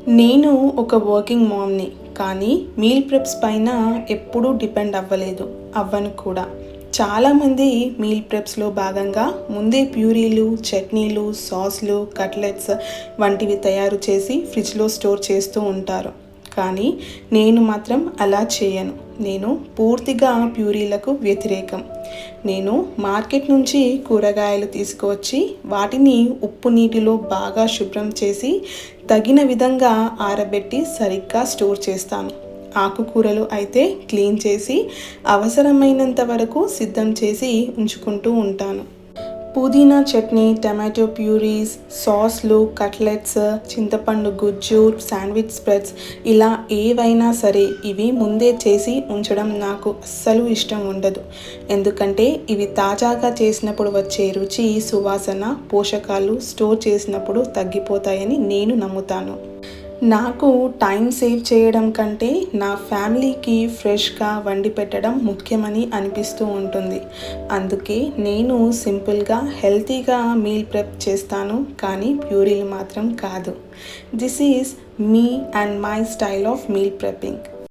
నేను ఒక వర్కింగ్ మామ్‌ని. కానీ మీల్ ప్రెప్స్ పైన ఎప్పుడూ డిపెండ్ అవ్వను కూడా. చాలామంది మీల్ ప్రెప్స్‌లో భాగంగా ముందే ప్యూరీలు, చట్నీలు, సాస్‌లు, కట్లెట్స్ వంటివి తయారు చేసి ఫ్రిడ్జ్‌లో స్టోర్ చేస్తూ ఉంటారు. కానీ నేను మాత్రం అలా చేయను. నేను పూర్తిగా ప్యూరీలకు వ్యతిరేకం. నేను మార్కెట్ నుంచి కూరగాయలు తీసుకువచ్చి వాటిని ఉప్పు నీటిలో బాగా శుభ్రం చేసి తగిన విధంగా ఆరబెట్టి సరిగ్గా స్టోర్ చేస్తాను. ఆకుకూరలు అయితే క్లీన్ చేసి అవసరమైనంత వరకు సిద్ధం చేసి ఉంచుకుంటూ ఉంటాను. పుదీనా చట్నీ, టమాటో ప్యూరీస్, సాస్లు, కట్లెట్స్, చింతపండు గుజ్జు, శాండ్విచ్ స్ప్రెడ్స్ ఇలా ఏవైనా సరే ఇవి ముందే చేసి ఉంచడం నాకు అస్సలు ఇష్టం ఉండదు. ఎందుకంటే ఇవి తాజాగా చేసినప్పుడు వచ్చే రుచి, సువాసన, పోషకాలు స్టోర్ చేసినప్పుడు తగ్గిపోతాయని నేను నమ్ముతాను. నాకు టైం సేవ్ చేయడం కంటే నా ఫ్యామిలీకి ఫ్రెష్గా వండి పెట్టడం ముఖ్యమని అనిపిస్తూ ఉంటుంది. అందుకే నేను సింపుల్గా హెల్తీగా మీల్ ప్రెప్ చేస్తాను, కానీ ప్యూరీలు మాత్రం కాదు. This is me and my style of meal ప్రెప్పింగ్.